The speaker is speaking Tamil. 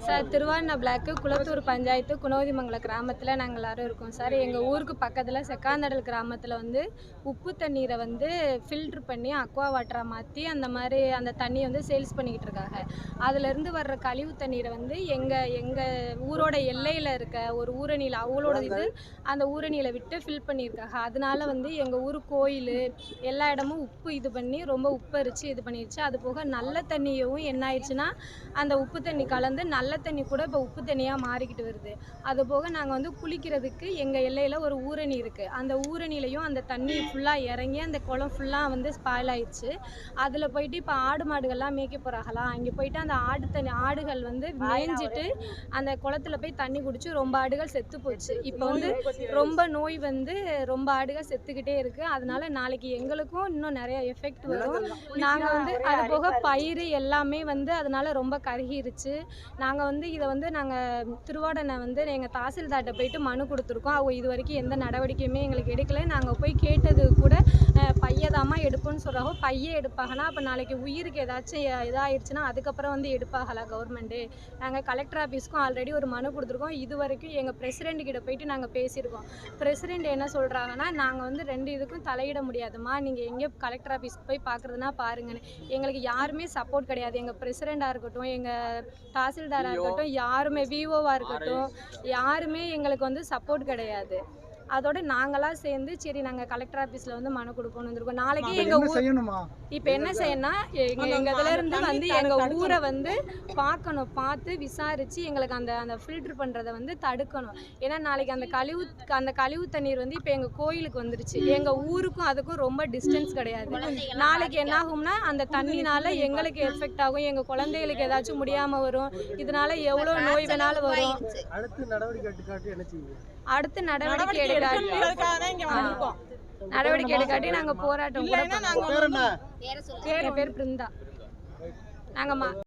சார், திருவாரண பிளாக்கு குளத்தூர் பஞ்சாயத்து குணவதிமங்கலம் கிராமத்தில் நாங்கள் எல்லாரும் இருக்கோம் சார். எங்கள் ஊருக்கு பக்கத்தில் செக்காந்தடல் கிராமத்தில் வந்து உப்பு தண்ணீரை வந்து ஃபில்ட்ரு பண்ணி அக்வா வாட்டராக மாற்றி அந்த தண்ணியை வந்து சேல்ஸ் பண்ணிக்கிட்டு இருக்காங்க. அதுலேருந்து வர்ற கழிவு தண்ணீரை வந்து எங்கள் ஊரோட எல்லையில் இருக்க ஒரு ஊரணியில் அவங்களோட அந்த ஊரணியில் விட்டு ஃபில் பண்ணியிருக்காங்க. அதனால வந்து எங்கள் ஊர் கோயில் எல்லா இடமும் உப்பு இது பண்ணி ரொம்ப உப்பரிச்சு இது பண்ணிடுச்சு. அது போக நல்ல தண்ணியும் என்ன ஆயிடுச்சுன்னா அந்த உப்பு தண்ணி கலந்து நல்ல தண்ணி கூட இப்போ உப்பு தண்ணியாக மாறிக்கிட்டு வருது. அது போக நாங்கள் வந்து குளிக்கிறதுக்கு எங்கள் எல்லையில் ஒரு ஊரணி இருக்குது. அந்த ஊரணிலையும் அந்த தண்ணி ஃபுல்லாக இறங்கி அந்த குளம் ஃபுல்லாக வந்து ஸ்பாயில் ஆயிடுச்சு. அதில் போயிட்டு இப்போ ஆடு மாடுகள்லாம் மேய்க்க போகிறாங்களா, அங்கே போயிட்டு அந்த ஆடுகள் வந்து மேய்ஞ்சிட்டு அந்த குளத்துல போய் தண்ணி குடிச்சு ரொம்ப ஆடுகள் செத்து போச்சு. இப்போ வந்து ரொம்ப நோய் வந்து ரொம்ப ஆடுகள் செத்துக்கிட்டே இருக்குது. அதனால நாளைக்கு எங்களுக்கும் இன்னும் நிறைய எஃபெக்ட் வரும். நாங்கள் வந்து அது போக பயிர் எல்லாமே வந்து அதனால ரொம்ப கருகிருச்சு. நாங்கள் வந்து இதை வந்து திருவாடனை வந்து எங்கள் தாசில்தார்கிட்ட போயிட்டு மனு கொடுத்துருக்கோம். அவங்க இது வரைக்கும் எந்த நடவடிக்கையுமே எங்களுக்கு எடுக்கலை. நாங்கள் போய் கேட்டது கூட பையதாமா எடுப்போன்னு சொல்கிறாங்க. பையை எடுப்பாங்கன்னா அப்போ நாளைக்கு உயிருக்கு ஏதாச்சும் இதாகிடுச்சுன்னா அதுக்கப்புறம் வந்து எடுப்பாங்களா கவர்மெண்ட்டு? நாங்கள் கலெக்டர் ஆஃபீஸ்க்கும் ஆல்ரெடி ஒரு மனு கொடுத்துருக்கோம். இது வரைக்கும் எங்கள் பிரசிடெண்ட் கிட்ட போயிட்டு நாங்கள் பேசியிருக்கோம். பிரசிடெண்ட் என்ன சொல்கிறாங்கன்னா, நாங்கள் வந்து 2 இதுக்கும் தலையிட முடியாதுமா, நீங்கள் எங்கே கலெக்டர் ஆஃபீஸ்க்கு போய் பார்க்குறதுனா பாருங்கன்னு. எங்களுக்கு யாருமே சப்போர்ட் கிடையாது. எங்கள் பிரசிடெண்டாக இருக்கட்டும், எங்கள் தாசில்தாராக இருக்கட்டும், யாருமே விஓவாக இருக்கட்டும், யாருமே எங்களுக்கு வந்து சப்போர்ட் கிடையாது. அதோட நாங்களாம் சேர்ந்து சரி நாங்கள் கலெக்டர் ஆஃபீஸில் வந்து மனு கொடுப்போம்னு வந்திருக்கோம். நாளைக்கு எங்கள் ஊர் இப்போ என்ன செய்யணும்னா எங்கள் இதிலேருந்து வந்து எங்கள் ஊரை வந்து பார்த்து விசாரித்து எங்களுக்கு அந்த ஃபில்ட்ரு பண்ணுறதை வந்து தடுக்கணும். ஏன்னா நாளைக்கு அந்த கழிவு தண்ணீர் வந்து இப்போ எங்கள் கோயிலுக்கு வந்துருச்சு. எங்கள் ஊருக்கும் அதுக்கும் ரொம்ப டிஸ்டன்ஸ் கிடையாது. நாளைக்கு என்ன ஆகும்னா அந்த தண்ணினால எங்களுக்கு எஃபெக்ட் ஆகும், எங்கள் குழந்தைகளுக்கு ஏதாச்சும் முடியாமல் வரும். இதனால எவ்வளோ நோய் வேணாலும் வரும். அடுத்து நடவடிக்கை எடுக்காட்டி நாங்கள் போராட்டம் கூட. என் பேர் பிருந்தா. நாங்கள்